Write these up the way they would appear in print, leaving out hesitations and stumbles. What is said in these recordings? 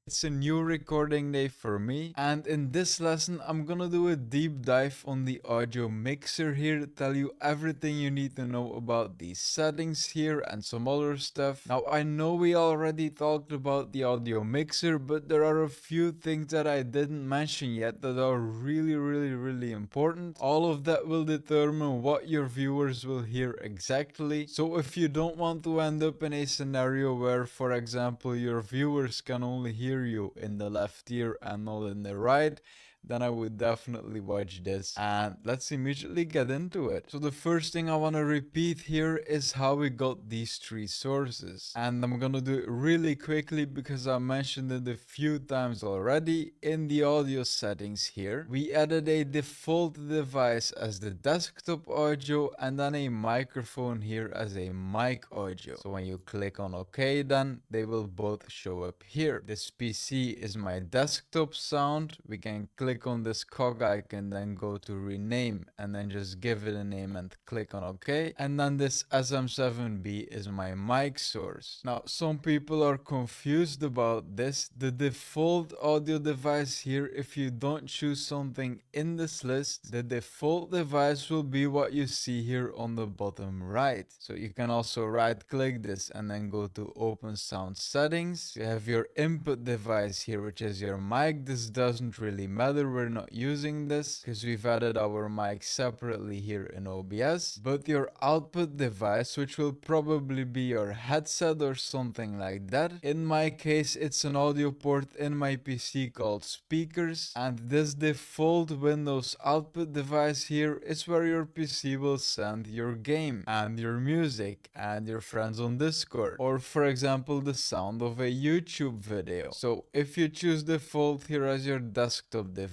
It's a new recording day for me, and in this lesson I'm gonna do a deep dive on the audio mixer here, tell you everything you need to know about these settings here and some other stuff. Now I know we already talked about the audio mixer, but there are a few things that I didn't mention yet that are really important. All of that will determine what your viewers will hear exactly. So if you don't want to end up in a scenario where, for example, your viewers can only hear you in the left ear and not in the right, then I would definitely watch this. And let's immediately get into it. So the first thing I want to repeat here is how we got these three sources. And I'm gonna do it really quickly because I mentioned it a few times already. In the audio settings here, we added a default device as the desktop audio and then a microphone here as a mic audio. So when you click on OK, then they will both show up here. This PC is my desktop sound. We can click on this cog icon, then go to rename and then just give it a name and click on OK. And then this SM7B is my mic source. Now some people are confused about this. The default audio device here, if you don't choose something in this list, the default device will be what you see here on the bottom right. So you can also right click this and then go to open sound settings. You have your input device here, which is your mic. This doesn't really matter, we're not using this because we've added our mic separately here in OBS. But your output device, which will probably be your headset or something like that. In my case, it's an audio port in my PC called speakers, and this default Windows output device here is where your PC will send your game and your music and your friends on Discord, or for example the sound of a YouTube video. So if you choose default here as your desktop device,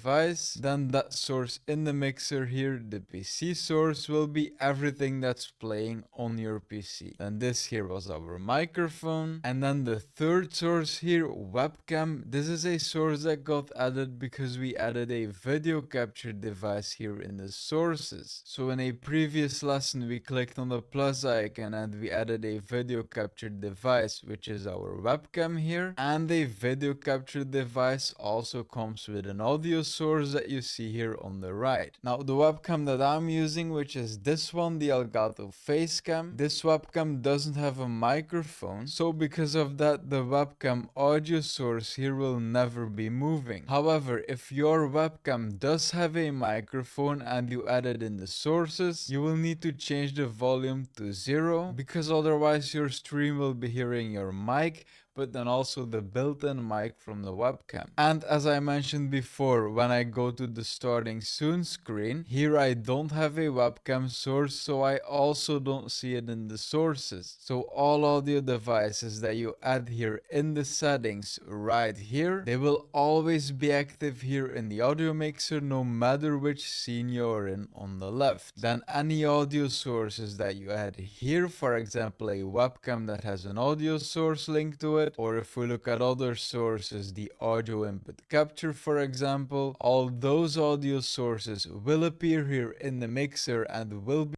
then that source in the mixer here, the PC source, will be everything that's playing on your PC. And this here was our microphone, and then the third source here, webcam. This is a source that got added because we added a video capture device here in the sources. So in a previous lesson we clicked on the plus icon and we added a video capture device, which is our webcam here, and a video capture device also comes with an audio source that you see here on the right. Now the webcam that I'm using, which is this one, the Elgato Facecam, this webcam doesn't have a microphone, so because of that the webcam audio source here will never be moving. However, if your webcam does have a microphone and you add it in the sources, you will need to change the volume to 0 because otherwise your stream will be hearing your mic, but then also the built-in mic from the webcam. And as I mentioned before, when I go to the starting soon screen, here I don't have a webcam source, so I also don't see it in the sources. So all audio devices that you add here in the settings right here, they will always be active here in the audio mixer no matter which scene you're in on the left. Then any audio sources that you add here, for example a webcam that has an audio source linked to it, or if we look at other sources, the audio input capture for example, all those audio sources will appear here in the mixer and will be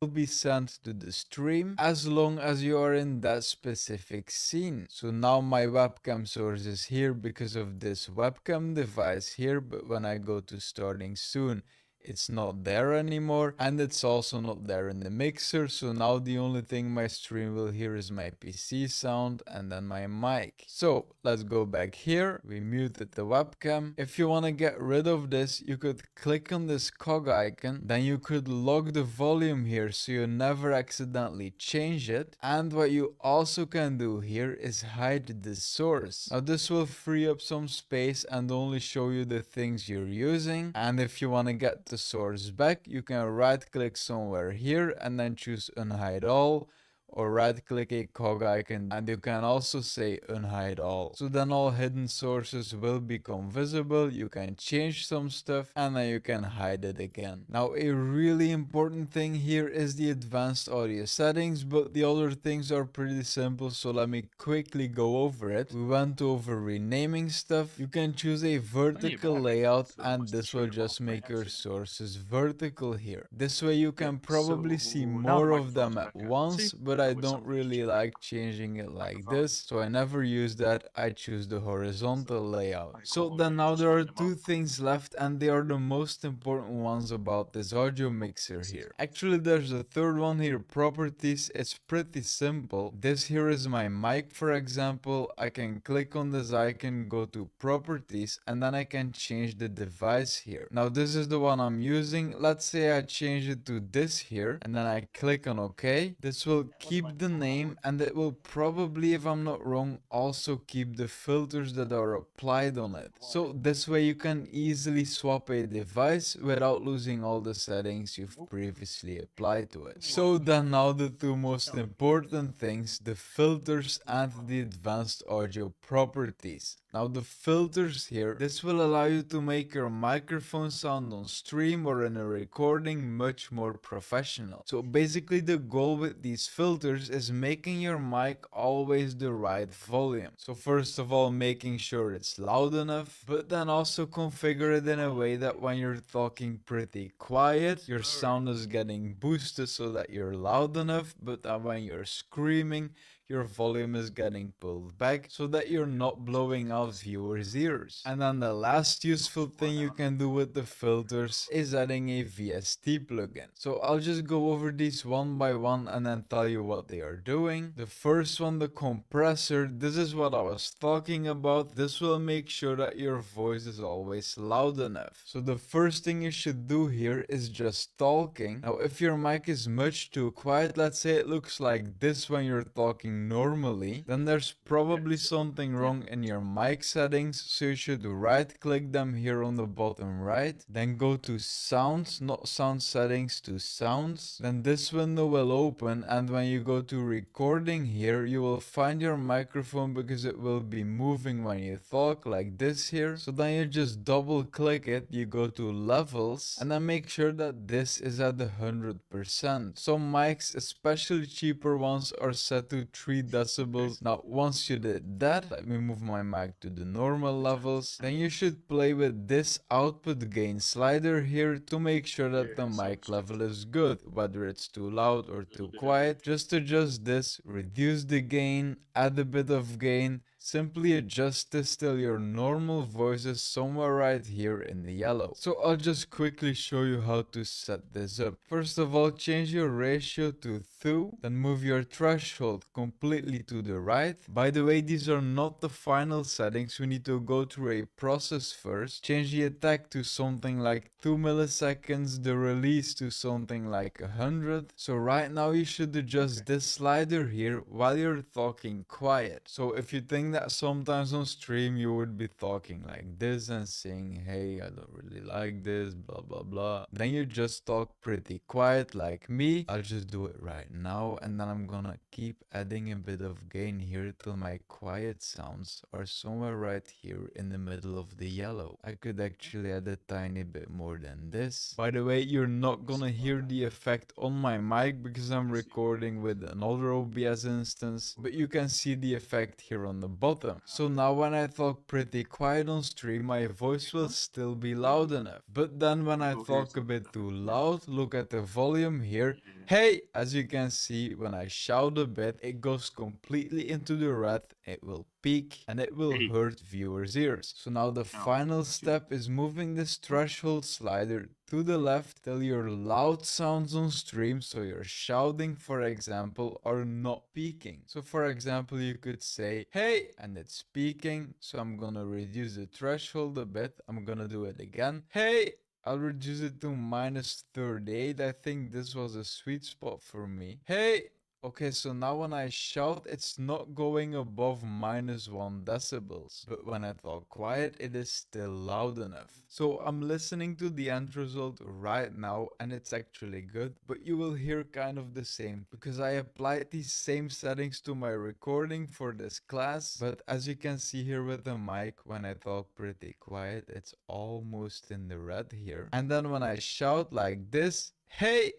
be sent to the stream as long as you are in that specific scene. So now my webcam source is here because of this webcam device here, but when I go to starting soon, it's not there anymore, and it's also not there in the mixer. So now the only thing my stream will hear is my PC sound and then my mic. So let's go back here. We muted the webcam. If you want to get rid of this, you could click on this cog icon, then you could lock the volume here so you never accidentally change it. And what you also can do here is hide the source. Now this will free up some space and only show you the things you're using. And if you want to get the source back, you can right click somewhere here and then choose unhide all, or right click a cog icon and you can also say unhide all. So then all hidden sources will become visible, you can change some stuff and then you can hide it again. Now a really important thing here is the advanced audio settings, but the other things are pretty simple, so let me quickly go over it. We went over renaming stuff. You can choose a vertical layout and this will just make your sources vertical here. This way you can probably see more of them at once, but I don't really like changing it like this, so I never use that. I choose the horizontal layout. So then now there are two things left and they are the most important ones about this audio mixer here. Actually there's a third one here, properties. It's pretty simple. This here is my mic, for example. I can click on this icon, go to properties, and then I can change the device here. Now this is the one I'm using. Let's say I change it to this here and then I click on OK. This will keep the name and it will probably, if I'm not wrong, also keep the filters that are applied on it. So this way you can easily swap a device without losing all the settings you've previously applied to it. So then now the two most important things, the filters and the advanced audio properties. Now the filters here, this will allow you to make your microphone sound on stream or in a recording much more professional. So basically the goal with these filters is making your mic always the right volume. So first of all, making sure it's loud enough, but then also configure it in a way that when you're talking pretty quiet, your sound is getting boosted so that you're loud enough, but then when you're screaming, your volume is getting pulled back so that you're not blowing out viewers' ears. And then the last useful thing you can do with the filters is adding a VST plugin. So I'll just go over these one by one and then tell you what they are doing. The first one, the compressor, this is what I was talking about. This will make sure that your voice is always loud enough. So the first thing you should do here is just talking. Now if your mic is much too quiet, let's say it looks like this when you're talking normally, then there's probably something wrong in your mic settings, so you should right click them here on the bottom right, then go to sounds, not sound settings, to sounds. Then this window will open and when you go to recording here, you will find your microphone because it will be moving when you talk like this here. So then you just double click it, you go to levels and then make sure that this is at 100%. Some mics, especially cheaper ones, are set to 3 decibels. Now once you did that, let me move my mic to the normal levels, then you should play with this output gain slider here to make sure that the mic level is good, whether it's too loud or too quiet. Just adjust this, reduce the gain, add a bit of gain, simply adjust this till your normal voice is somewhere right here in the yellow. So I'll just quickly show you how to set this up. First of all, change your ratio to 2, then move your threshold completely to the right. By the way, these are not the final settings, we need to go through a process first. Change the attack to something like 2 milliseconds, the release to something like 100. So right now you should adjust this slider here while you're talking quiet. So if you think that sometimes on stream you would be talking like this and saying, hey, I don't really like this, blah blah blah, then you just talk pretty quiet like me. I'll just do it right now and then I'm gonna keep adding a bit of gain here till my quiet sounds are somewhere right here in the middle of the yellow. I could actually add a tiny bit more than this. By the way, you're not gonna hear the effect on my mic because I'm recording with another OBS instance, but you can see the effect here on the bottom. So now when I talk pretty quiet on stream, my voice will still be loud enough. But then when I talk a bit too loud, look at the volume here. Hey, as you can see, when I shout a bit, it goes completely into the red, it will peak, and it will hurt viewers' ears. So now the final step is moving this threshold slider to the left till your loud sounds on stream, so your shouting, for example, are not peaking. So for example, you could say, hey, and it's peaking, so I'm gonna reduce the threshold a bit. I'm gonna do it again. Hey, I'll reduce it to -38. I think this was a sweet spot for me. Hey! Okay, so now when I shout, it's not going above -1 decibels. But when I talk quiet, it is still loud enough. So I'm listening to the end result right now, and it's actually good. But you will hear kind of the same, because I applied these same settings to my recording for this class. But as you can see here with the mic, when I talk pretty quiet, it's almost in the red here. And then when I shout like this, hey!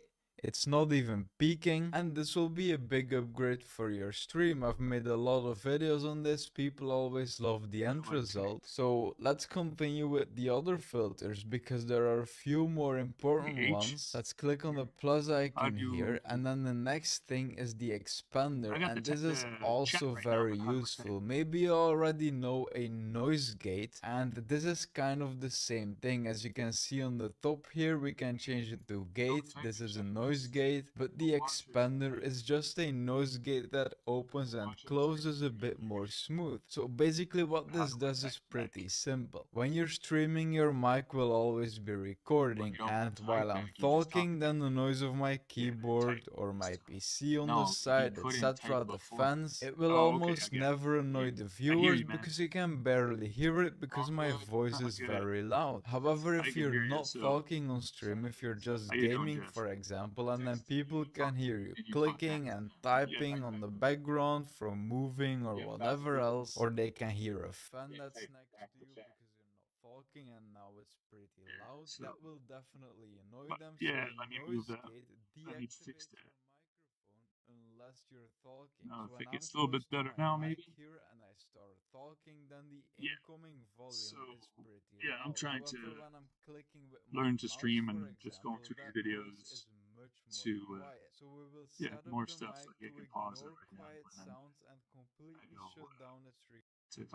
It's not even peaking, and this will be a big upgrade for your stream. I've made a lot of videos on this, people always love the end result. So let's continue with the other filters, because there are a few more important ones. Let's click on the plus icon here, and then the next thing is the expander, and this is also very useful. Maybe you already know a noise gate, and this is kind of the same thing. As you can see on the top here, we can change it to gate. This is a noise gate, but the expander is just a noise gate that opens and closes a bit more smooth. So basically what this does is pretty simple. When you're streaming, your mic will always be recording, and while I'm talking, then the noise of my keyboard or my PC on the side, etc., the fans, it will almost never annoy the viewers, because you can barely hear it because my voice is very loud. However, if you're not talking on stream, if you're just gaming, for example, and then people can hear you clicking and typing on the background from moving or whatever else, or they can hear a fan that's next to you because you're not talking and now it's pretty loud, that will definitely annoy them. So a noise gate deactivates your microphone unless you're talking. So when I'm close to my mic here and I start talking, then the incoming volume is pretty loud. However, when I'm clicking with my mouse, for example, that noise is much more quiet. So we will set up the mic to ignore quiet sounds and completely shut down its recording.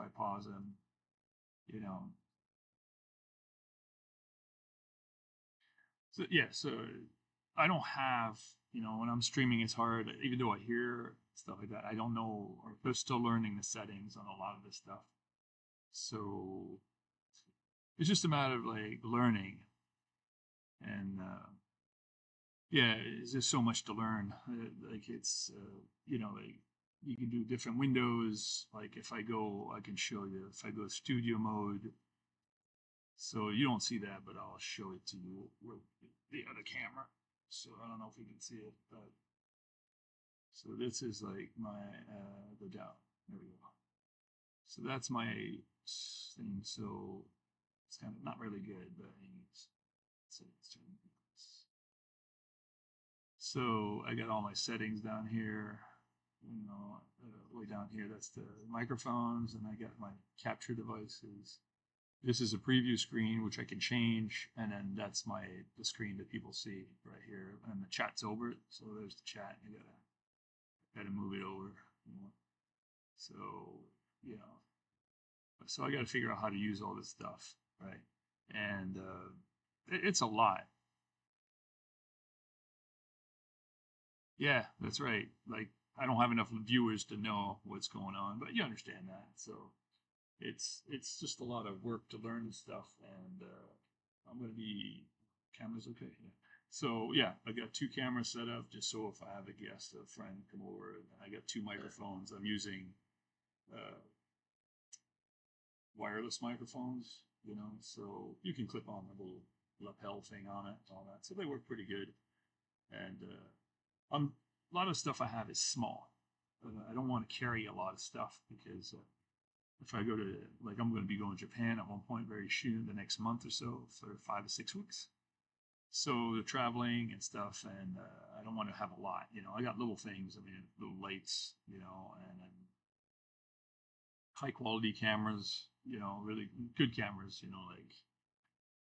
high quality cameras, you know, really good cameras, you know, like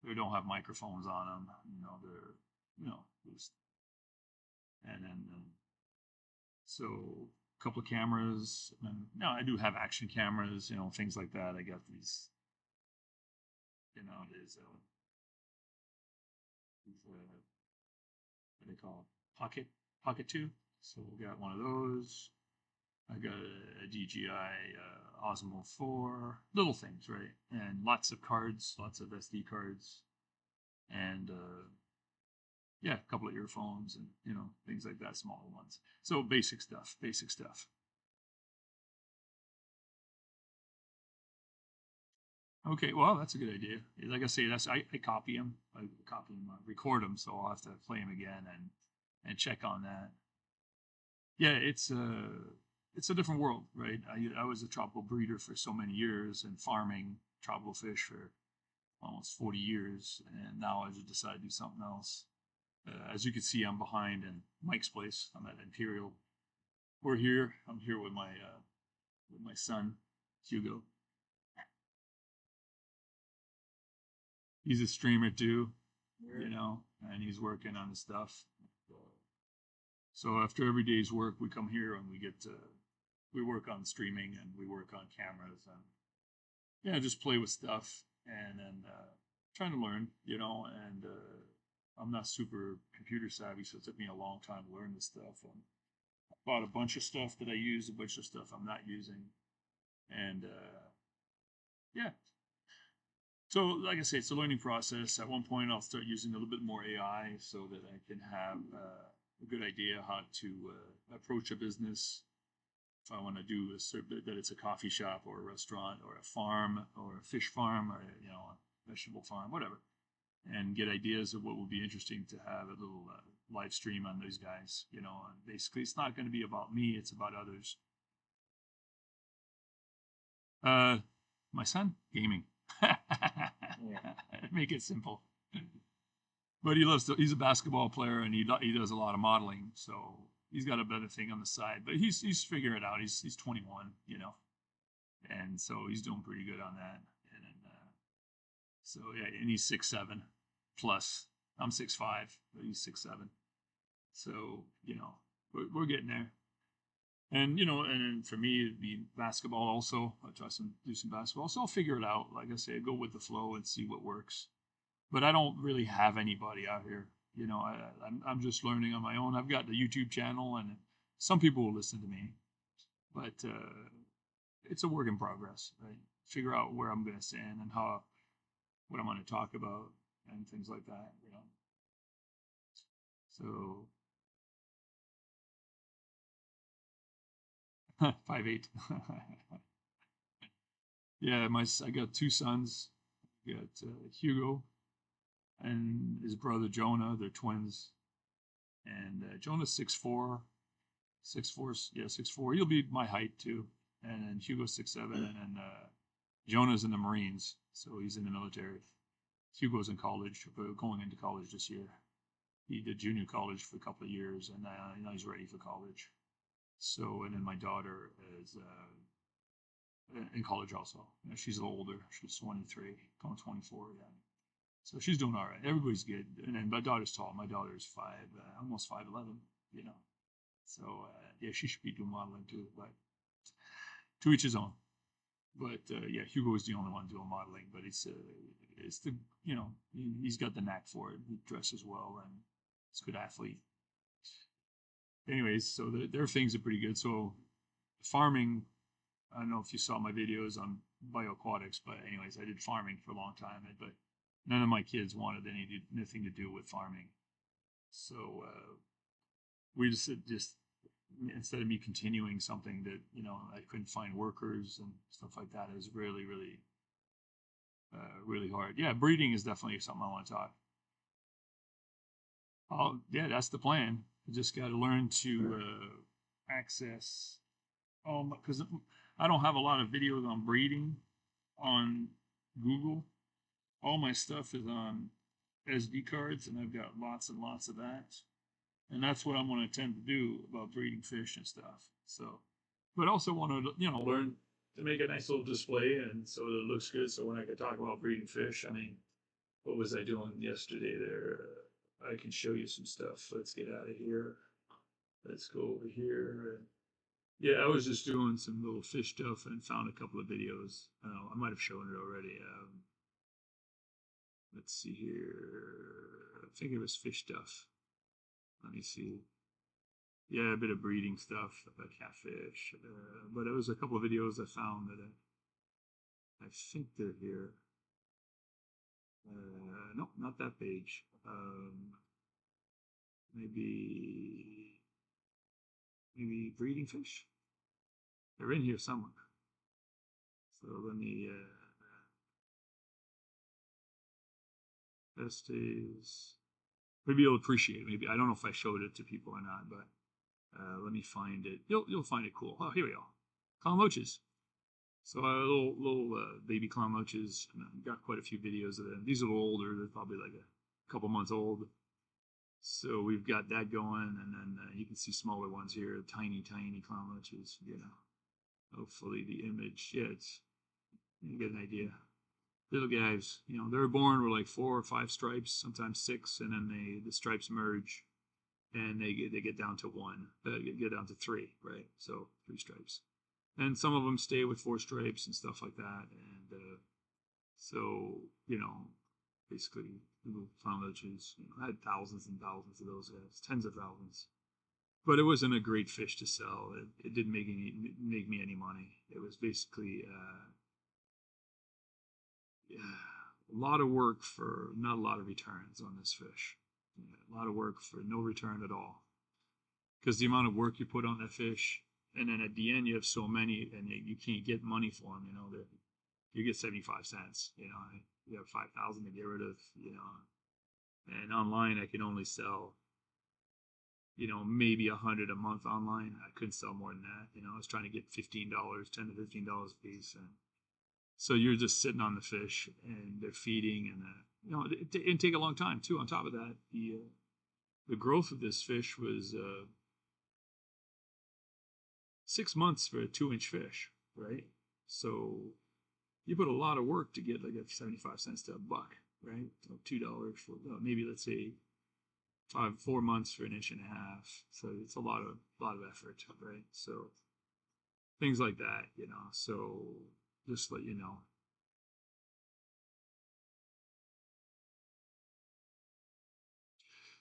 they don't have microphones on them, you know, they're, you know, just, and then so a couple of cameras, and no, I do have action cameras, you know, things like that. I got these, you know, these what do they call it? Pocket two. So we got one of those. I got a DJI Osmo 4, little things, right? And lots of cards, lots of SD cards, and yeah, a couple of earphones, and you know things like that, smaller ones. So basic stuff, basic stuff. Okay, well that's a good idea. Like I say, I copy them, record them, so I'll have to play them again and check on that. Yeah, it's a different world, right? I was a tropical breeder for so many years and farming tropical fish for almost 40 years, and now I just decided to do something else. As you can see, I'm behind in Mike's place. I'm at Imperial. We're here. I'm here with my son, Hugo. He's a streamer too, you know, and he's working on the stuff. So after every day's work, we come here and we work on streaming and we work on cameras and yeah, just play with stuff and then trying to learn, you know, and I'm not super computer savvy, so it took me a long time to learn this stuff. And I bought a bunch of stuff that I use, a bunch of stuff I'm not using, and yeah. So, like I say, it's a learning process. At one point, I'll start using a little bit more AI so that I can have a good idea how to approach a business. If I want to do a certain that it's a coffee shop or a restaurant or a farm or a fish farm or you know a vegetable farm, whatever, and get ideas of what would be interesting to have a little live stream on those guys. You know, and basically, it's not going to be about me; it's about others. Uh, my son gaming. Make it simple. But he loves to, he's a basketball player and he does a lot of modeling, so he's got a better thing on the side. But he's figuring it out. He's 21, you know, and so he's doing pretty good on that. And so yeah, and he's 6'7" plus. I'm 6'5", but he's 6'7". So you know, we're getting there. And you know, and for me, it'd be basketball also. I try some do some basketball, so I'll figure it out. Like I say, go with the flow and see what works. But I don't really have anybody out here. You know, I'm just learning on my own. I've got the YouTube channel, and some people will listen to me, but it's a work in progress. Right? Figure out where I'm going to stand and how what I'm going to talk about and things like that. You know, so 5'8". Yeah, I got two sons. I got Hugo and his brother Jonah. They're twins, and Jonah's 6'4", 6'4", yeah, 6'4". He'll be my height too. And then Hugo's 6'7", and then Jonah's in the Marines, so he's in the military. Hugo's in college, going into college this year. He did junior college for a couple of years, and now he's ready for college. So, and then my daughter is in college also. You know, she's a little older. She's 23, going 24. Yeah. So she's doing all right. Everybody's good. And then my daughter's tall. My daughter's almost 5'11". You know. So yeah, she should be doing modeling too. But to each his own. But yeah, Hugo is the only one doing modeling. But it's the you know he's got the knack for it. He dresses well and he's a good athlete. Anyways, so their things are pretty good. So farming, I don't know if you saw my videos on bioAquatiX, but anyways, I did farming for a long time, but none of my kids wanted anything to do with farming. So we just instead of me continuing something that you know I couldn't find workers and stuff like that, is really hard. Yeah, breeding is definitely something I want to talk. Oh yeah, that's the plan. I just got to learn to access because I don't have a lot of videos on breeding on Google. All my stuff is on SD cards, and I've got lots and lots of that. And that's what I'm going to tend to do about breeding fish and stuff. So, but I also want to, you know, learn. to make a nice little display, and so it looks good. So when I could talk about breeding fish, I mean, what was I doing yesterday there? I can show you some stuff. Let's get out of here. Let's go over here. And yeah, I was just doing some little fish stuff and found a couple of videos. I might have shown it already. Let's see here. I think it was fish stuff. Let me see. Yeah, a bit of breeding stuff, catfish. But it was a couple of videos I found that I think they're here. No, not that page. Maybe breeding fish. They're in here somewhere. So let me. Best is. Maybe you'll appreciate it. Maybe I don't know if I showed it to people or not, but let me find it. You'll find it cool. Oh, here we go. Clown loaches. So little baby clown loaches. And I've got quite a few videos of them. These are a little older. They're probably like a couple months old. So we've got that going, and then you can see smaller ones here, tiny clown loaches. You know, hopefully the image. Yeah, you get an idea. Little guys, you know, they're born with like 4 or 5 stripes, sometimes 6, and then the stripes merge, and they get down to 1, get down to 3, right? So 3 stripes, and some of them stay with 4 stripes and stuff like that, and so you know, basically little clown loaches. You know, I had thousands and thousands of those guys, tens of thousands. But it wasn't a great fish to sell. It didn't make me any money. It was basically a lot of work for not a lot of returns on this fish. A lot of work for no return at all. Because the amount of work you put on that fish, and then at the end you have so many, and you can't get money for them. You know, you get 75 cents. You know, you have 5,000 to get rid of. You know, and online I can only sell, you know, maybe 100 a month online. I couldn't sell more than that. You know, I was trying to get $15, $10 to $15 a piece, and so you're just sitting on the fish, and they're feeding, and you know, it take a long time too. On top of that, the growth of this fish was 6 months for a 2-inch fish, right? So you put a lot of work to get like a 75 cents to a buck, right? So $2 for maybe let's say 4 months for an inch and a half. So it's a lot of effort, right? So things like that, you know. So just let you know.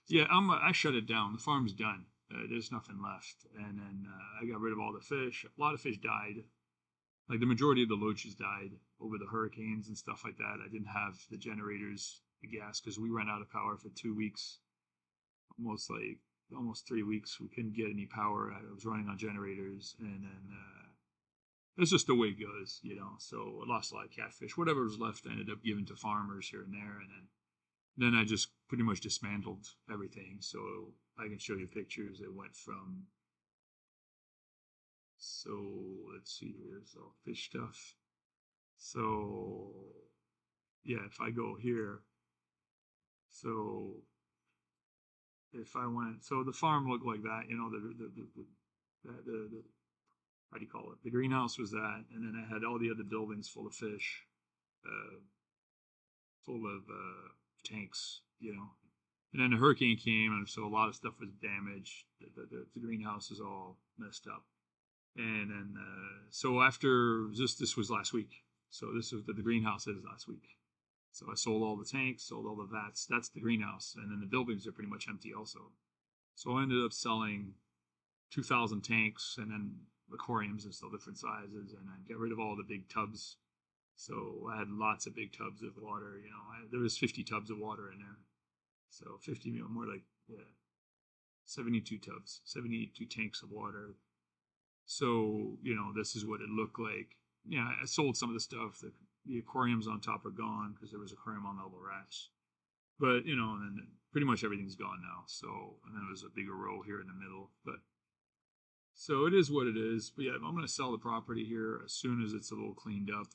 Yeah, I shut it down. The farm's done. There's nothing left, and then I got rid of all the fish. A lot of fish died. Like the majority of the loaches died over the hurricanes and stuff like that. I didn't have the generators, the gas, because we ran out of power for 2 weeks, almost 3 weeks. We couldn't get any power. I was running on generators, and then it's just the way it goes, you know. So I lost a lot of catfish. Whatever was left, I ended up giving to farmers here and there, and then I just pretty much dismantled everything. So I can show you pictures. It went from, so let's see here, so fish stuff. So yeah, if I go here, so if I went, so the farm looked like that, you know, the how do you call it? The greenhouse was that, and then I had all the other buildings full of fish, uh, full of tanks, you know. And then the hurricane came, and so a lot of stuff was damaged. The greenhouse is all messed up. And then, so after this was last week. So this was the greenhouse is last week. So I sold all the tanks, sold all the vats. That's the greenhouse. And then the buildings are pretty much empty also. So I ended up selling 2,000 tanks and then aquariums and still different sizes. And I got rid of all the big tubs. So I had lots of big tubs of water. You know, there was 50 tubs of water in there. So 50, more like 72 tubs, 72 tanks of water. So, you know, this is what it looked like. Yeah, I sold some of the stuff. The aquariums on top are gone because there was an aquarium on all the rats. But, you know, and then pretty much everything's gone now. So, and then there's a bigger row here in the middle. But, so it is what it is. But yeah, I'm going to sell the property here as soon as it's a little cleaned up.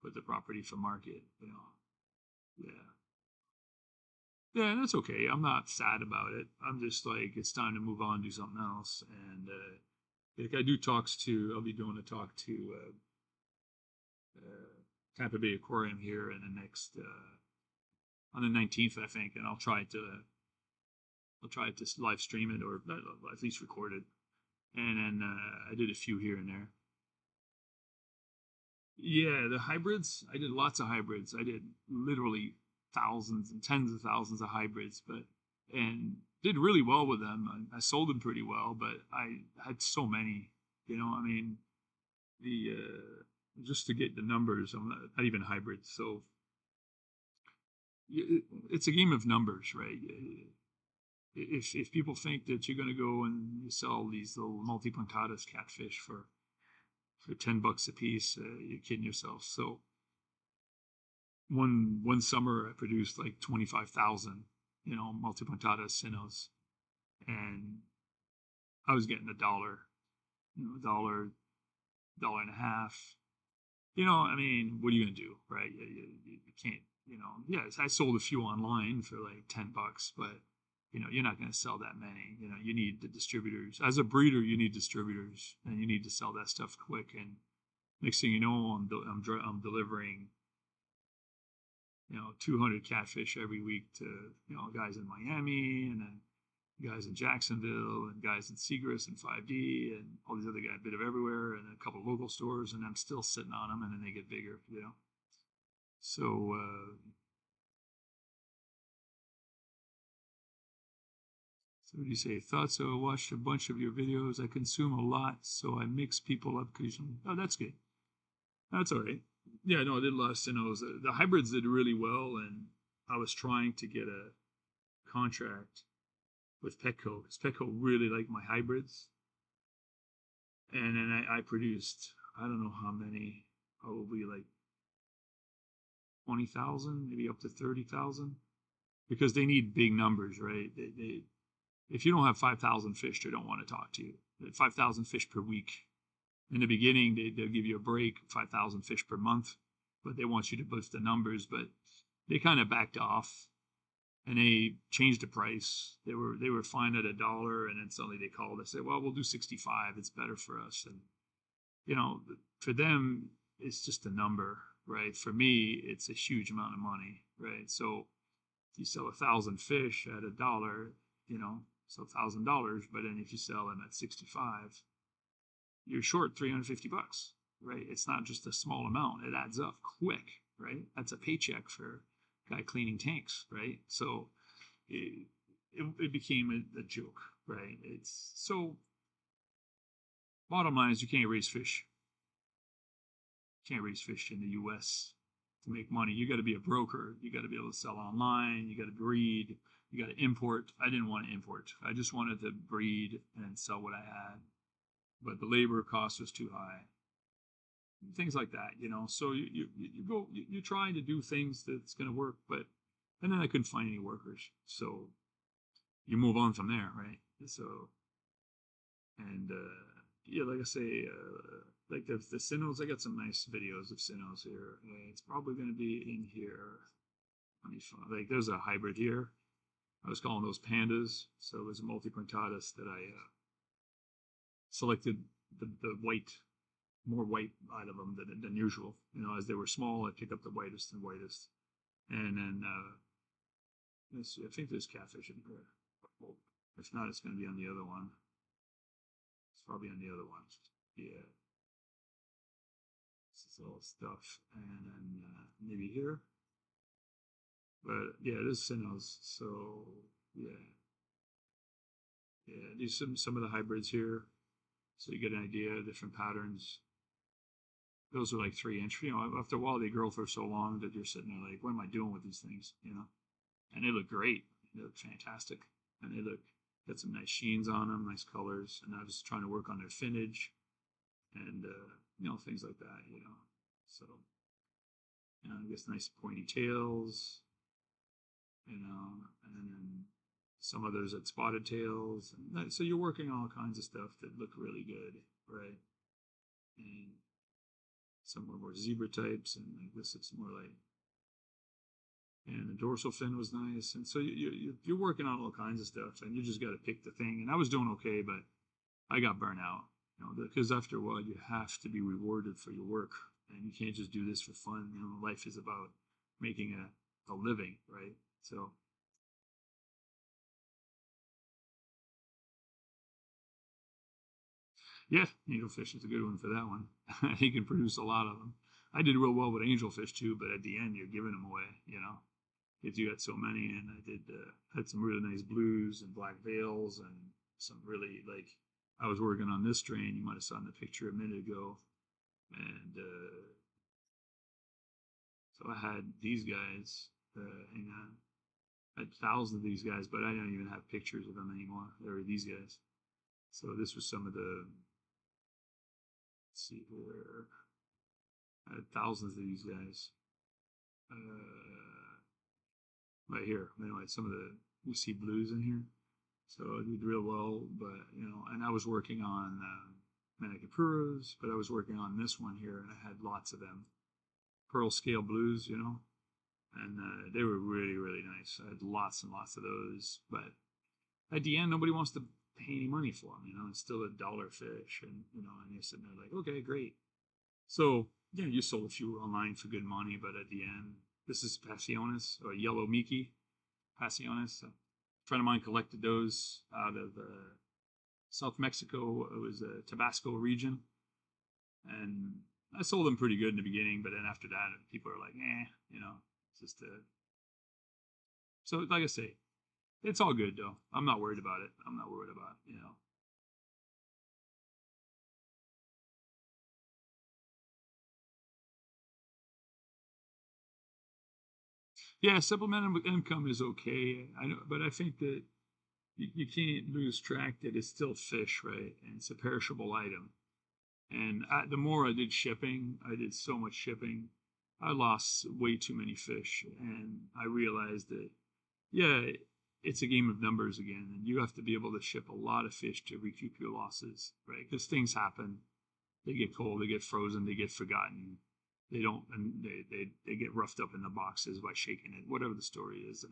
Put the property for market, you know. Yeah. Yeah, that's okay. I'm not sad about it. I'm just like, it's time to move on, do something else. And like I do talks to, I'll be doing a talk to Tampa Bay Aquarium here in the next on the 19th, I think, and I'll try to live stream it or at least record it. And then I did a few here and there. Yeah, the hybrids. I did lots of hybrids. I did literally thousands and tens of thousands of hybrids, but and did really well with them. I sold them pretty well, but I had so many. You know, I mean, the just to get the numbers. I'm not even hybrids, so it's a game of numbers, right? If people think that you're going to go and you sell these little multipuntadas catfish for $10 a piece, you're kidding yourself. So one summer I produced like 25,000, multipuntada sinos, and I was getting $1, dollar and a half. I mean, what are you gonna do, right? You can't, Yes, I sold a few online for like $10, but you're not going to sell that many. You need the distributors. As a breeder, you need distributors, and you need to sell that stuff quick. And next thing you know, I'm delivering 200 catfish every week to guys in Miami, and then guys in Jacksonville, and guys in Seagrass and 5D, and all these other guys, a bit of everywhere, and a couple of local stores, and I'm still sitting on them, and then they get bigger. So so what do you say? Thoughts? So I watched a bunch of your videos. I consume a lot, so I mix people up occasionally. Oh, that's good. That's all right. Yeah, no, I did a lot of Sinos. The hybrids did really well, and I was trying to get a contract with Petco because Petco really liked my hybrids. And then I produced, I don't know how many, probably like 20,000, maybe up to 30,000, because they need big numbers, right? If you don't have 5,000 fish, they don't want to talk to you. 5,000 fish per week. In the beginning, they'll give you a break, 5,000 fish per month, but they want you to boost the numbers. But they kind of backed off, and they changed the price. They were fine at $1, and then suddenly they called and said, "Well, we'll do 65. It's better for us." And for them, it's just a number, right? For me, it's a huge amount of money, right? So if you sell 1,000 fish at $1, so $1,000. But then if you sell them at 65, you're short $350, right? It's not just a small amount; it adds up quick, right? That's a paycheck for a guy cleaning tanks, right? So it became a joke, right? It's so. Bottom line is, you can't raise fish. You can't raise fish in the U.S. to make money. You got to be a broker. You got to be able to sell online. You got to breed. You got to import. I didn't want to import. I just wanted to breed and sell what I had. But the labor cost was too high. Things like that, So you're trying to do things that's going to work, and then I couldn't find any workers, so you move on from there, right? So, and yeah, like I say, like the Sinos, I got some nice videos of Sinos here. It's probably going to be in here. Like there's a hybrid here. I was calling those pandas, so it was a multipuntadas that I selected the white, more white out of them than usual. As they were small, I picked up the whitest and whitest. And then, let's see, I think there's catfish in here. If not, it's going to be on the other one. It's probably on the other one. Yeah. This is all stuff. And then maybe here. But yeah, it is Sinos. So, yeah. Yeah, do some of the hybrids here. So you get an idea of different patterns. Those are like 3 inch. After a while, they grow for so long that you're sitting there like, what am I doing with these things? And they look great. They look fantastic. And they got some nice sheens on them, nice colors. And I was trying to work on their finnage and, things like that, So, I guess nice pointy tails, and then some others at spotted tails. And so you're working on all kinds of stuff that look really good, right? And some are more zebra types, and like this it's more like, and the dorsal fin was nice. And so you're working on all kinds of stuff, and you just got to pick the thing. And I was doing okay, but I got burnt out, because after a while you have to be rewarded for your work. and you can't just do this for fun. You know, life is about making a living, right? So yeah, angelfish is a good one for that one. He can produce a lot of them. I did real well with angelfish too, but at the end you're giving them away, you know, because you got so many. And I did had some really nice blues and black veils and some really like I was working on this strain. You might have saw in the picture a minute ago, and so I had these guys. Hang on, I had thousands of these guys, but I don't even have pictures of them anymore. They were these guys. So this was some of the. Let's see here. I had thousands of these guys. Uh, right here. Anyway, some of the we see blues in here, so I did real well. But you know, and I was working on Manicapuras, but I was working on this one here, and I had lots of them. Pearl scale blues, you know, and they were really really nice. I had lots and lots of those, but at the end, nobody wants to pay any money for them. You know, it's still $1 fish, and you know, and you're sitting there like, okay, great. So yeah, you sold a few online for good money, but at the end, this is Passiones or Yellow Miki Passiones. A friend of mine collected those out of South Mexico. It was the Tabasco region, and I sold them pretty good in the beginning, but then after that, people are like, you know, it's just so like I say, it's all good though. I'm not worried about it. I'm not worried about you know. Yeah, supplemental income is okay. I know, but I think that you can't lose track that it's still fish, right? And it's a perishable item. And the more I did shipping, I did so much shipping, I lost way too many fish. And I realized that, yeah, it's a game of numbers again. And you have to be able to ship a lot of fish to recoup your losses, right? Because things happen. They get cold, they get frozen, they get forgotten. They don't, and they get roughed up in the boxes by shaking it, whatever the story is.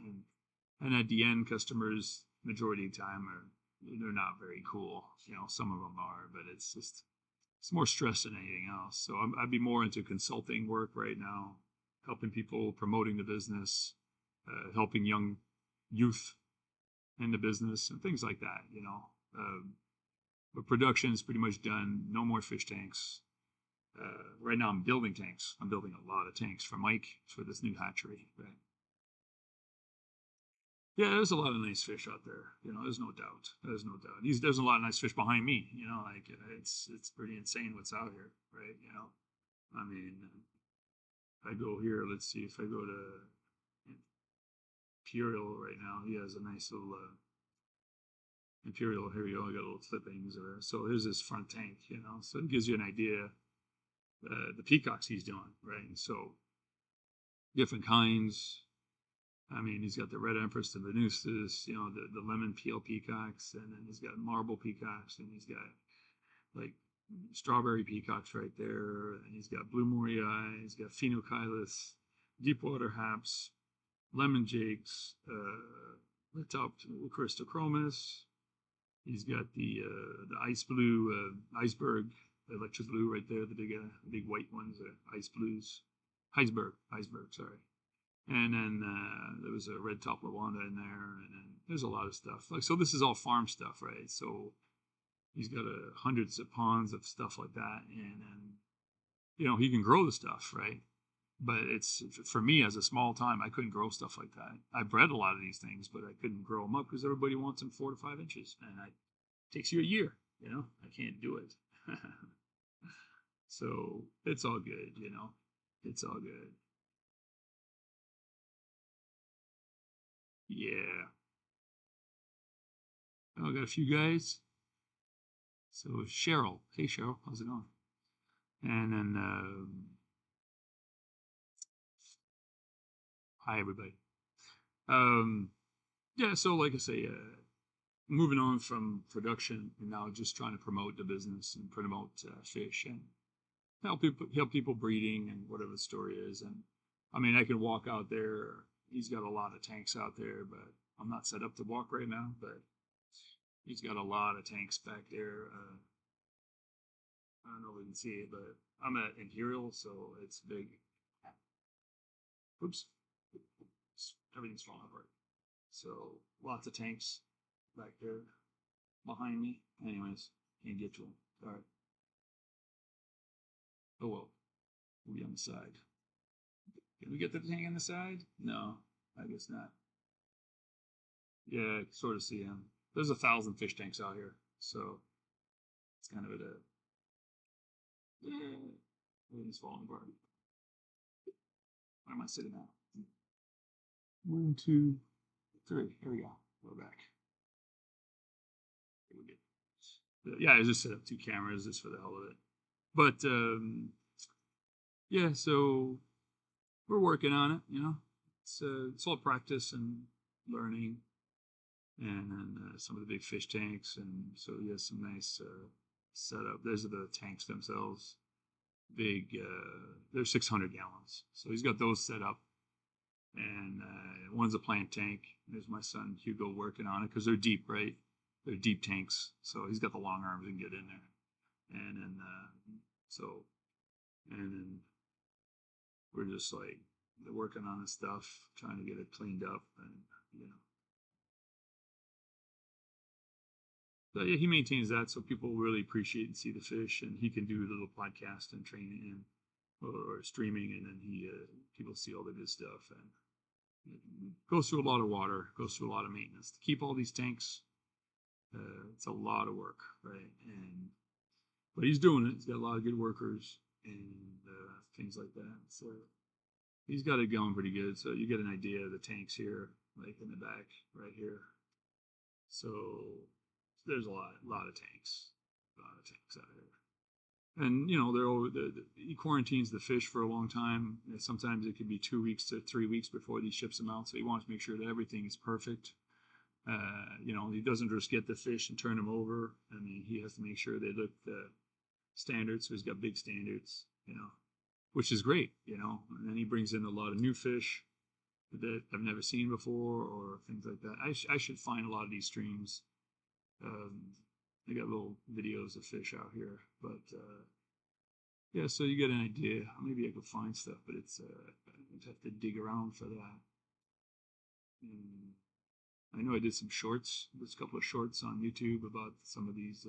And at the end, customers, majority of the time, they're not very cool. You know, some of them are, but it's just it's more stress than anything else. So I'd be more into consulting work right now, helping people, promoting the business, helping young youth in the business, and things like that. You know, but production is pretty much done. No more fish tanks. Right now, I'm building tanks. I'm building a lot of tanks for Mike for this new hatchery. Right. Yeah, there's a lot of nice fish out there. You know, there's no doubt. There's no doubt. There's a lot of nice fish behind me. You know, like it's pretty insane what's out here, right? You know, I mean, I go here. Let's see if I go to Imperial right now. He has a nice little Imperial. Here you go. I got little clippings there. So here's his front tank. You know, so it gives you an idea. The peacocks he's doing, right? So different kinds. I mean, he's got the red empress, the venustus, you know, the lemon peel peacocks, and then he's got marble peacocks, and he's got like strawberry peacocks right there, and he's got blue morii, he's got phenocylus, deepwater haps, lemon jakes, red topped Christochromis. He's got the ice blue iceberg, electric blue right there, the big white ones, ice blues, iceberg, sorry. And then there was a red top lavanda in there, and then there's a lot of stuff. Like so, this is all farm stuff, right? So he's got hundreds of ponds of stuff like that, and you know he can grow the stuff, right? But it's for me as a small time, I couldn't grow stuff like that. I bred a lot of these things, but I couldn't grow them up because everybody wants them 4 to 5 inches, and it takes you a year. You know, I can't do it. So it's all good, you know. It's all good. Yeah. Oh, I got a few guys. So Cheryl, hey Cheryl, how's it going? And then hi everybody. Um, yeah, so like I say, moving on from production and now just trying to promote the business and promote fish and help people breeding and whatever the story is. And I mean, I can walk out there. He's got a lot of tanks out there, but I'm not set up to walk right now. But he's got a lot of tanks back there. I don't know if we can see it, but I'm at Imperial, so it's big. Oops. Everything's falling apart. So lots of tanks back there behind me. Anyways, can't get to them. Sorry. Oh well. We'll be on the side. Can we get the tank on the side? No, I guess not. Yeah, I can sort of see him. There's 1,000 fish tanks out here, so it's kind of a. Everything's falling apart. Where am I sitting now? 1, 2, 3. Here we go. We're back. Here we go. Yeah, I just set up 2 cameras just for the hell of it. But yeah, so we're working on it. You know, it's all practice and learning, and some of the big fish tanks, and so he has some nice setup. Those are the tanks themselves. Big, they're 600 gallons, so he's got those set up, and one's a plant tank. There's my son Hugo working on it because they're deep, right? They're deep tanks, so he's got the long arms and get in there, and then so, and then we're just like working on this stuff, trying to get it cleaned up, and you know. But yeah, he maintains that, so people really appreciate and see the fish, and he can do a little podcast and training and or streaming, and then he people see all the good stuff, and it goes through a lot of water, goes through a lot of maintenance to keep all these tanks. It's a lot of work, right? And but he's doing it. He's got a lot of good workers and things like that. So he's got it going pretty good. So you get an idea of the tanks here, like in the back, right here. So there's a lot of tanks, out here. And you know, he quarantines the fish for a long time. Sometimes it could be 2 weeks to 3 weeks before he ships them out. So he wants to make sure that everything is perfect. You know, he doesn't just get the fish and turn them over. I mean, he has to make sure they look standards. So he's got big standards, you know, which is great, you know. And then he brings in a lot of new fish that I've never seen before or things like that. I should find a lot of these streams. I got little videos of fish out here, but yeah, so you get an idea. Maybe I could find stuff, but it's I'd have to dig around for that. And I know I did some shorts. There's a couple of shorts on YouTube about some of these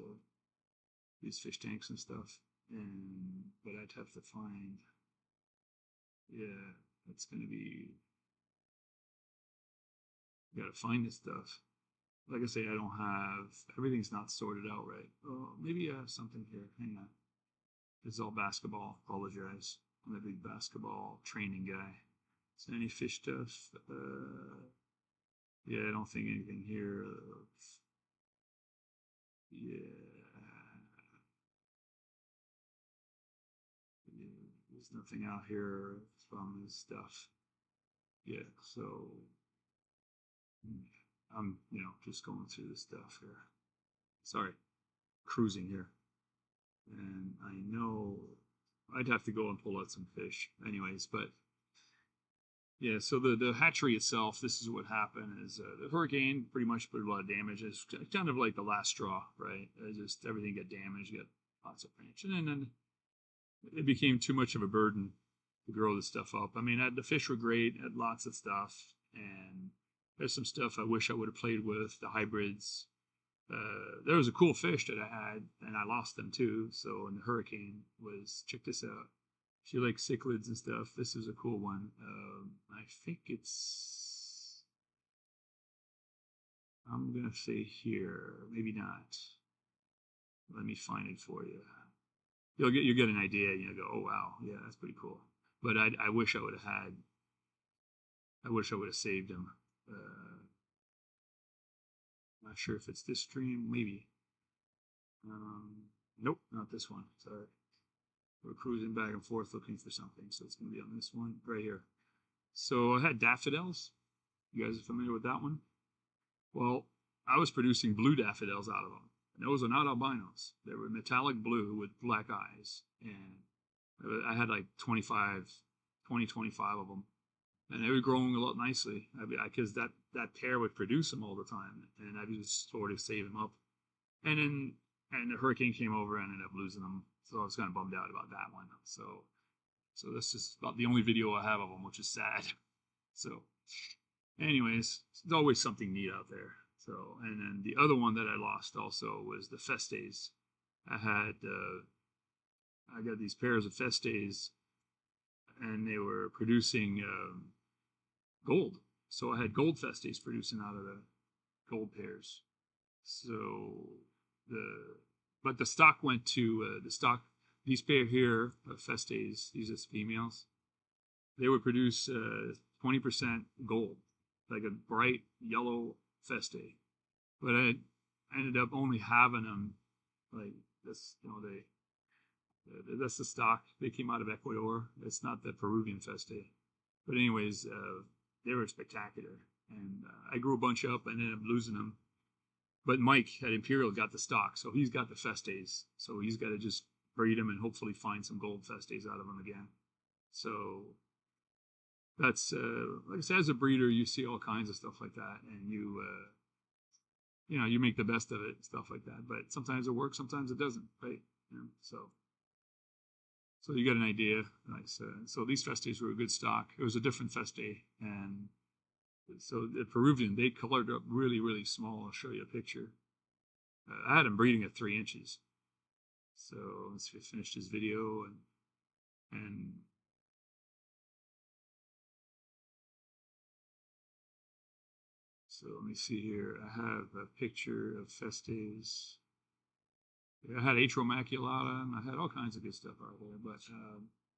fish tanks and stuff. And but I'd have to find. Yeah, that's gonna be. Got to find this stuff. Like I say, I don't have everything's not sorted out right. Oh, maybe I have something here. Hang on. This is all basketball. Apologize. I'm a big basketball training guy. Is there any fish stuff? Yeah, I don't think anything here. Yeah, there's nothing out here from this stuff. Yeah, so I'm, just going through this stuff here. Sorry, cruising here. And I know I'd have to go and pull out some fish anyways, but yeah, so the hatchery itself, this is what happened is the hurricane pretty much put a lot of damage. It's kind of like the last straw, right? Just everything got damaged, got lots of branch. And then it became too much of a burden to grow this stuff up. I mean, the fish were great, had lots of stuff, and there's some stuff I wish I would have played with, the hybrids. There was a cool fish that I had, and I lost them too. So in the hurricane check this out. If you like cichlids and stuff, this is a cool one. I think I'm going to say here, maybe not. Let me find it for you. You'll get an idea, and you'll go, oh wow, yeah, that's pretty cool. But I wish I would have saved him. Not sure if it's this stream, maybe. Nope, not this one. Sorry. We're cruising back and forth looking for something, so it's going to be on this one right here. So I had daffodils. You guys are familiar with that one? Well, I was producing blue daffodils out of them. And those are not albinos. They were metallic blue with black eyes. And I had like 25 of them. And they were growing a lot nicely because that pair would produce them all the time. And I would just sort of save them up. And the hurricane came over and I ended up losing them. So I was kind of bummed out about that one. So that's just about the only video I have of them, which is sad. So, anyways, there's always something neat out there. So, and then the other one that I lost also was the Festes. I had I got these pairs of Festes, and they were producing gold. So I had gold Festes producing out of the gold pairs. So the but the stock went to the stock. These pair here of Festes, these are females. They would produce 20% gold, like a bright yellow Feste. But I ended up only having them like this. You know, that's the stock. They came out of Ecuador. It's not the Peruvian Feste. But anyways, they were spectacular, and I grew a bunch up and ended up losing them. But Mike at Imperial got the stock, so he's got the Festes. So he's got to just breed them and hopefully find some gold Festes out of them again. So that's like I said, as a breeder, you see all kinds of stuff like that, and you know, you make the best of it, stuff like that. But sometimes it works, sometimes it doesn't, right? You know, so you get an idea. Nice. So these Festes were a good stock. It was a different Feste, and so the Peruvian, they colored up really, really small. I'll show you a picture. I had them breeding at 3 inches. So let's finish this video and so let me see here. I have a picture of Festes. I had Atromaculata, and I had all kinds of good stuff out there. But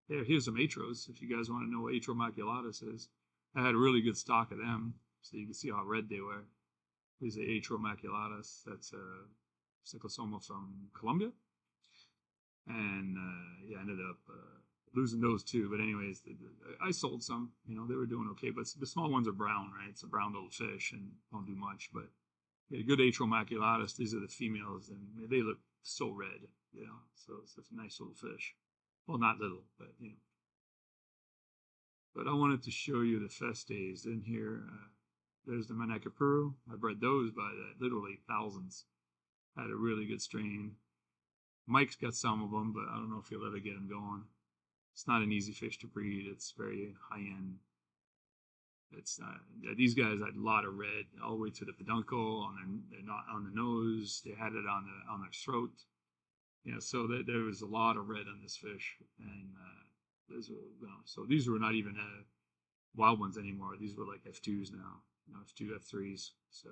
yeah, here's some Atros. If you guys want to know what Atromaculata is, I had a really good stock of them, so you can see how red they were. These are Atromaculatas. That's a Cyclosoma from Colombia, and yeah, I ended up losing those too. But anyways, I sold some. You know, they were doing okay. But the small ones are brown, right? It's a brown little fish and don't do much. But yeah, good Atromaculatus. These are the females, and they look so red. You know, so it's a nice little fish. Well, not little, but you know. But I wanted to show you the Festes in here. There's the Manacapuru. I bred those by literally thousands. Had a really good strain. Mike's got some of them, but I don't know if he'll ever get them going. It's not an easy fish to breed. It's very high end. It's these guys had a lot of red all the way to the peduncle on the nose. They had it on their throat. Yeah, so there was a lot of red on this fish, and those were, you know, so these were not even wild ones anymore. These were like F2s now, you know, F2, F3s. So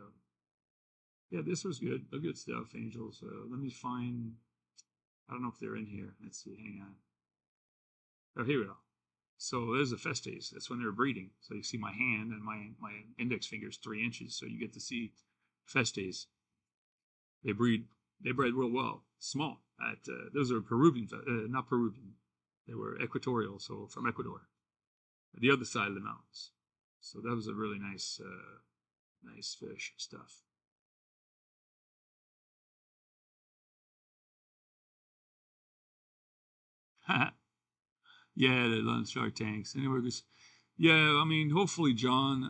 yeah, this was good. Good stuff, Angels. Let me find. I don't know if they're in here. Let's see. Hang on. Oh, here we go. So there's the Festes. That's when they were breeding. So you see my hand and my index finger is 3 inches. So you get to see Festes. They bred real well. Small. Those are Peruvian, not Peruvian. They were equatorial, so from Ecuador, the other side of the mountains. So that was a really nice, nice fish stuff. Yeah, the Shark Tanks. Anyway, yeah, I mean, hopefully John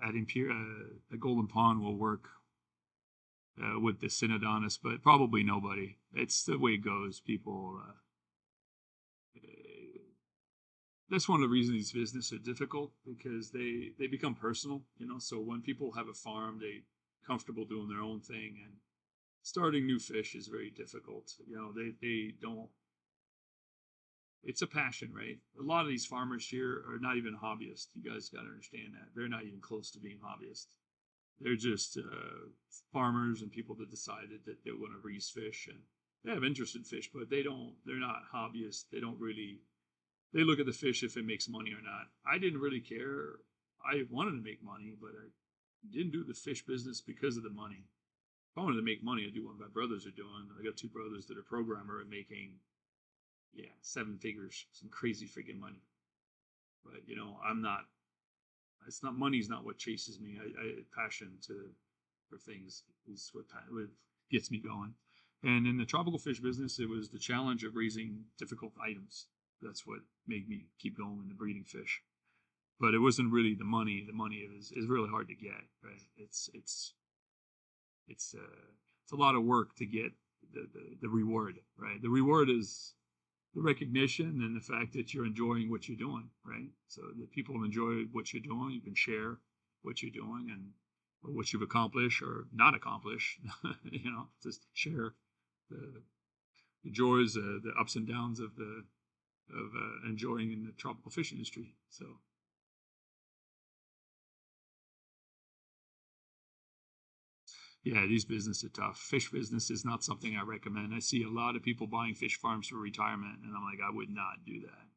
at Golden Pond will work with the Synodontis, but probably nobody. It's the way it goes. People. That's one of the reasons these businesses are difficult because they become personal. You know, so when people have a farm, they comfortable doing their own thing, and starting new fish is very difficult. You know, they don't. It's a passion, right? A lot of these farmers here are not even hobbyists. You guys got to understand that. They're not even close to being hobbyists. They're just farmers and people that decided that they want to raise fish, and they have interest in fish, but they're not hobbyists. They don't really, they look at the fish if it makes money or not. I didn't really care. I wanted to make money, but I didn't do the fish business because of the money. If I wanted to make money, I'd do what my brothers are doing. I got 2 brothers that are programmer and making, yeah, 7 figures, some crazy freaking money. But you know, I'm not. It's not money's not what chases me. Passion for things is what gets me going. And in the tropical fish business, it was the challenge of raising difficult items. That's what made me keep going in the breeding fish. But it wasn't really the money. The money is really hard to get. Right? It's a lot of work to get the reward, right? The reward is the recognition and the fact that you're enjoying what you're doing, right? So that people enjoy what you're doing, you can share what you're doing and or what you've accomplished or not accomplished. Just share the joys, the ups and downs of the of enjoying in the tropical fish industry. So yeah, these businesses are tough. Fish business is not something I recommend. I see a lot of people buying fish farms for retirement, and I'm like, I would not do that.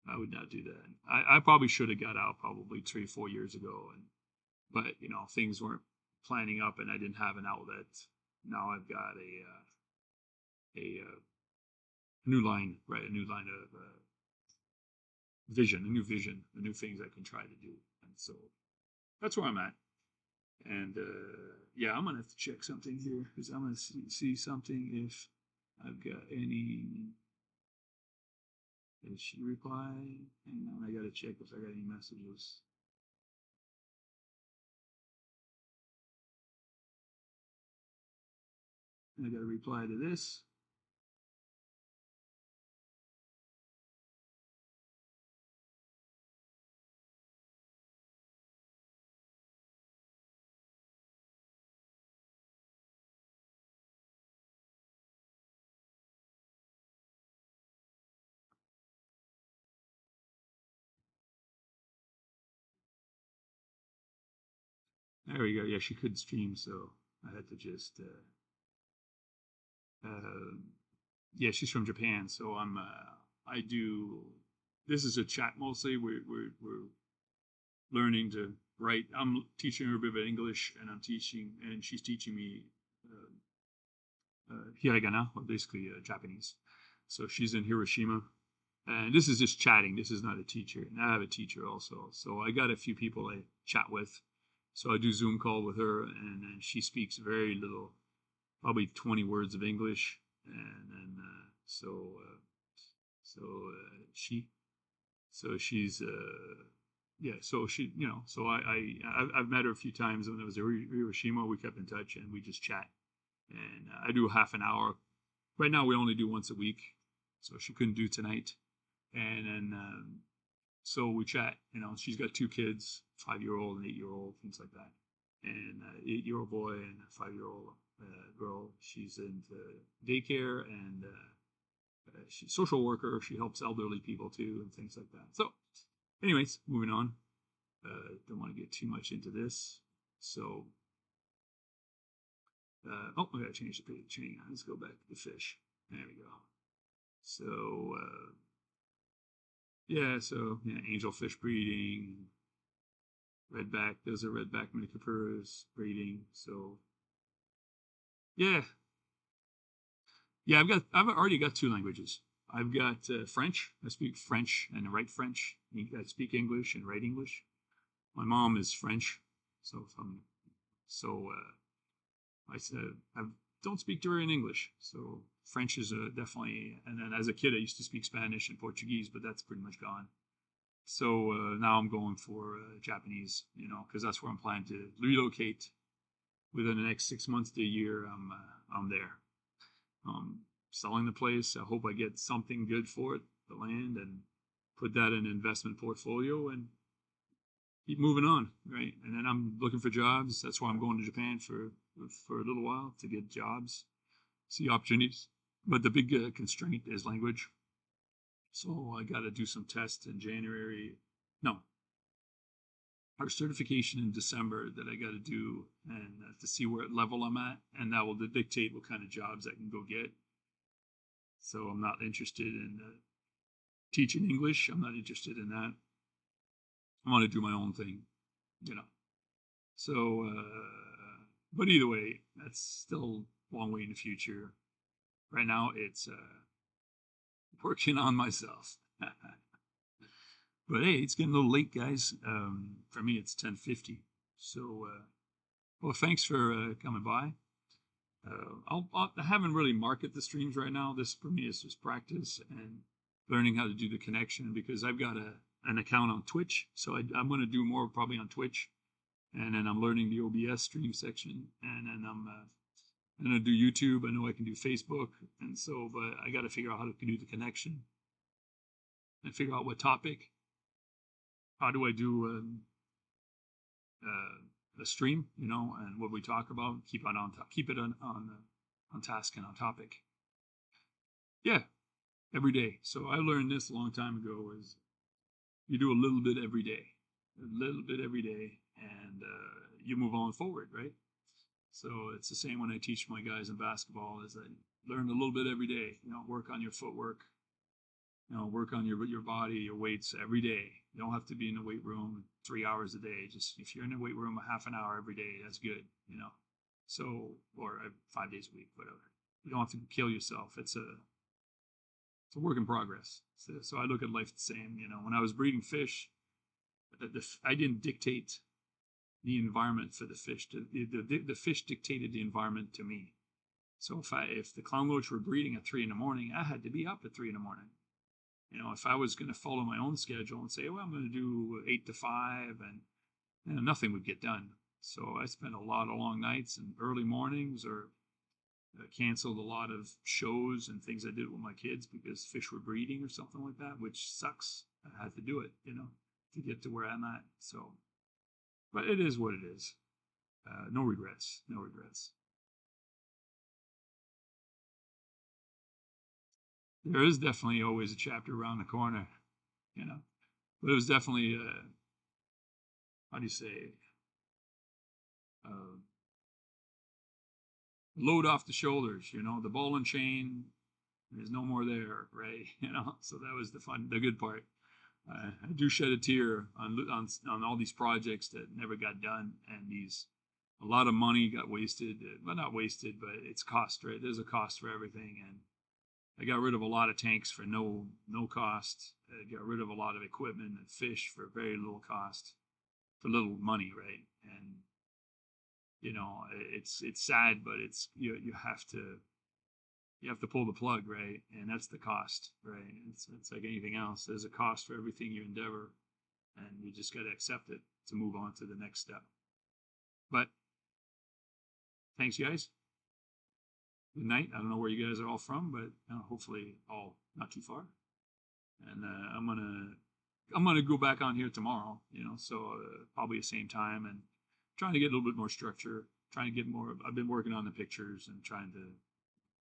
I would not do that. I probably should have got out probably 3 or 4 years ago, but things weren't planning up, and I didn't have an outlet. Now I've got a new line, right? A new line of vision, a new things I can try to do, and so that's where I'm at. And yeah, I'm gonna have to check something here because I'm gonna see something if I've got any. Did she reply? Hang on, I gotta check if I got any messages. I gotta reply to this. There we go. Yeah, she couldn't stream, so I had to just. Yeah, she's from Japan, so I'm. I do. This is a chat mostly. We're learning to write. I'm teaching her a bit of English, and she's teaching me hiragana, or basically Japanese. So she's in Hiroshima, and this is just chatting. This is not a teacher, and I have a teacher also. So I got a few people I chat with. So I do Zoom call with her, and she speaks very little, probably 20 words of English, and she, so she's yeah, so she, so I've met her a few times when I was in Hiroshima. We kept in touch and we just chat, and I do half an hour. Right now we only do once a week, so she couldn't do tonight, and then so we chat. She's got 2 kids, 5-year-old and 8-year-old, things like that, and 8-year-old boy and a 5-year-old girl. She's into daycare and she's a social worker. She helps elderly people too and things like that. So, anyways, moving on. Don't want to get too much into this. So, oh, I gotta change the page. Hang on, let's go back to the fish. There we go. So, yeah, so yeah, angelfish breeding, redback. Those are redback minicapuras breeding. So, yeah, yeah. I've already got 2 languages. I've got French. I speak French and write French. I speak English and write English. My mom is French, so I said I don't speak to her in English. So French is definitely. And then as a kid, I used to speak Spanish and Portuguese, but that's pretty much gone. So now I'm going for Japanese, because that's where I'm planning to relocate within the next 6 months to a year. I'm there. Selling the place. I hope I get something good for it, the land, and put that in an investment portfolio and keep moving on, right? And then I'm looking for jobs. That's why I'm going to Japan for a little while to get jobs, see opportunities. But the big constraint is language. So I got to do some tests in January. No, our certification in December that I got to do and to see what level I'm at, and that will dictate what kind of jobs I can go get. So I'm not interested in teaching English. I'm not interested in that. I want to do my own thing, you know. So, but either way, that's still a long way in the future. Right now, it's working on myself. But hey, it's getting a little late, guys. For me, it's 10:50. So, well, thanks for coming by. I haven't really marketed the streams right now. This for me is just practice and learning how to do the connection because I've got an account on Twitch. So I'm going to do more probably on Twitch. And then I'm learning the OBS stream section. And then And I do YouTube. I know I can do Facebook, and so, but I got to figure out how to do the connection and figure out what topic. How do I do a stream? You know, and what we talk about. Keep it on task and on topic. Yeah, every day. So I learned this a long time ago: is you do a little bit every day, and you move on forward, right? So it's the same when I teach my guys in basketball: is I learn a little bit every day. You know, work on your footwork. You know, work on your body, your weights every day. You don't have to be in the weight room 3 hours a day. Just if you're in the weight room a half an hour every day, that's good. You know, so or 5 days a week, whatever. You don't have to kill yourself. It's a work in progress. So I look at life the same. You know, when I was breeding fish, I didn't dictate the environment for the fish. The fish dictated the environment to me. So if the clown loach were breeding at 3 a.m, I had to be up at 3 a.m. You know, if I was going to follow my own schedule and say, well, I'm going to do 8 to 5, and you know, nothing would get done. So I spent a lot of long nights and early mornings, or canceled a lot of shows and things I did with my kids because fish were breeding or something like that, which sucks. I had to do it, you know, to get to where I'm at. So, but it is what it is. No regrets. No regrets. There is definitely always a chapter around the corner, you know, but it was definitely, how do you say, uh, load off the shoulders, you know, the ball and chain, there's no more there, right? You know, so that was the good part. I do shed a tear on all these projects that never got done, and a lot of money got wasted. Well, not wasted, but it's cost, right? There's a cost for everything, and I got rid of a lot of tanks for no cost. I got rid of a lot of equipment and fish for very little cost, for little money, right? And you know, it's sad, but you have to pull the plug, right? And that's the cost, right? It's like anything else. There's a cost for everything you endeavor, and you just got to accept it to move on to the next step. But thanks, guys. Good night. I don't know where you guys are all from, but hopefully all not too far. And I'm gonna go back on here tomorrow. You know, so probably the same time, and trying to get a little bit more structure. Trying to get more. I've been working on the pictures and trying to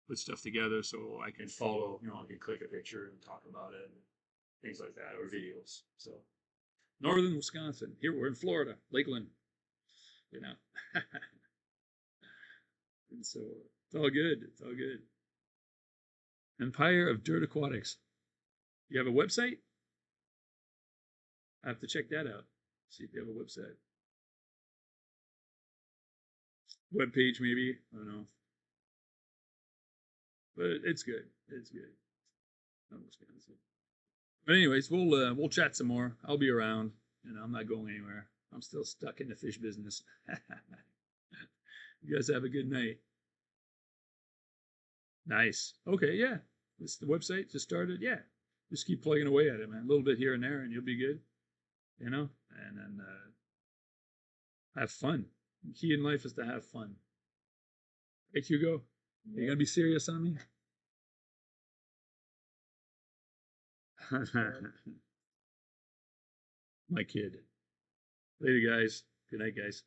put stuff together so I can follow. You know, I can click a picture and talk about it, and things like that, or videos. So, northern Wisconsin. Here we're in Florida, Lakeland. You know, and so it's all good. It's all good. Empire of Dirt Aquatics. You have a website? I have to check that out. See if you have a website. Web page, maybe. I don't know. But it's good. It's good. But anyways, we'll chat some more. I'll be around. You know, I'm not going anywhere. I'm still stuck in the fish business. You guys have a good night. Nice. Okay, yeah. This the website just started. Yeah. Just keep plugging away at it, man. A little bit here and there, and you'll be good. You know, and then have fun. The key in life is to have fun. Hey, Hugo, you gonna be serious on me? My kid. Later, guys. Good night, guys.